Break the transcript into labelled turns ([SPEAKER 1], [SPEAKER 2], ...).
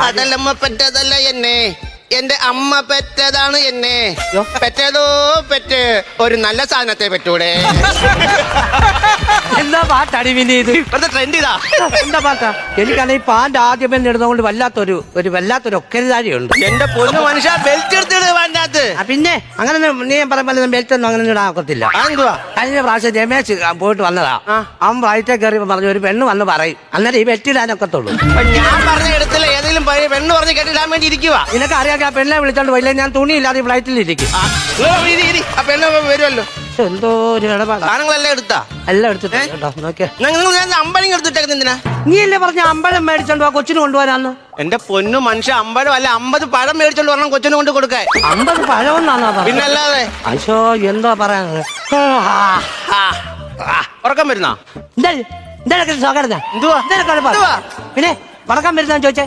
[SPEAKER 1] കടലമ്മ പെറ്റതല്ല എന്നെ, എന്റെ അമ്മ പെറ്റതാണ് എന്നെ. പെറ്റതോ പെറ്റ്, ഒരു നല്ല സാധനത്തെ പെറ്റൂടെ.
[SPEAKER 2] എന്താ പാട്ടാടി പിന്നെ ഇത്?
[SPEAKER 1] ഇപ്പോഴത്തെ ട്രെൻഡ് ഇതാ.
[SPEAKER 2] എന്താ പാട്ടാ? എനിക്കാണെങ്കിൽ ഈ പാന്റ് ആദ്യമേ ഇടുന്നതുകൊണ്ട് വല്ലാത്തൊരു ഒക്കരുതാരിയുണ്ട്.
[SPEAKER 1] എന്റെ പൊന്നു മനുഷ്യ, ബെൽറ്റ് എടുത്തിട്ട് വേണ്ടത്.
[SPEAKER 2] പിന്നെ അങ്ങനെ നീ പറയുമ്പോൾ ബെൽറ്റ് ഒന്നും അങ്ങനെ ഇടാൻ ഒക്കത്തില്ല.
[SPEAKER 1] അതെന്തുവാ?
[SPEAKER 2] കഴിഞ്ഞ പ്രാവശ്യം രമേശ് പോയിട്ട് വന്നതാ. അവൻ വയറ്റേ കയറി പറഞ്ഞു ഒരു പെണ്ണ് വന്ന് പറയും, അന്നേരം ഈ ബെൽറ്റ് ഇടാനൊക്കത്തുള്ളൂ.
[SPEAKER 1] ഞാൻ പറഞ്ഞ ഇടത്തില്ല, ഏതെങ്കിലും പെണ്ണ് പറഞ്ഞ് കെട്ടിടാൻ വേണ്ടി ഇരിക്കുക.
[SPEAKER 2] നിനക്ക് അറിയാം ആ പെണ്ണെ വിളിച്ചോണ്ട് പോയില്ലേ, ഞാൻ തുണിയില്ലാതെ ഈ ഫ്ലൈറ്റിൽ ഇരിക്കും.
[SPEAKER 1] ആ പെണ്ണ് വരുമല്ലോ.
[SPEAKER 2] എന്തോ ഒരു ഇടപാടാ.
[SPEAKER 1] സാധനങ്ങളെല്ലാം എടുത്താ?
[SPEAKER 2] എല്ലാം എടുത്തിട്ട് നോക്കിയാ
[SPEAKER 1] നിങ്ങൾ അമ്പലം എടുത്തിട്ടേക്കുന്ന എന്തിനാ?
[SPEAKER 2] നീ അല്ലേ പറഞ്ഞ അമ്പലം മേടിച്ചോണ്ട് പോവാ കൊച്ചിന് കൊണ്ടുപോരാന്ന്.
[SPEAKER 1] എന്റെ പൊന്നു മനുഷ്യ, അമ്പലം അല്ല 50 പഴം മേടിച്ചോണ്ട് വരണം കൊച്ചിന് കൊണ്ട് കൊടുക്കാൻ.
[SPEAKER 2] 50 പഴമെന്നാണോ?
[SPEAKER 1] പിന്നല്ലാതെ.
[SPEAKER 2] അശോ എന്തോ പറയാ.
[SPEAKER 1] ഉറക്കം വരുന്നാ?
[SPEAKER 2] എന്തുവാ
[SPEAKER 1] എന്തുവാ?
[SPEAKER 2] പിന്നെ ഉറക്കം വരുന്ന ചോദിച്ചേ.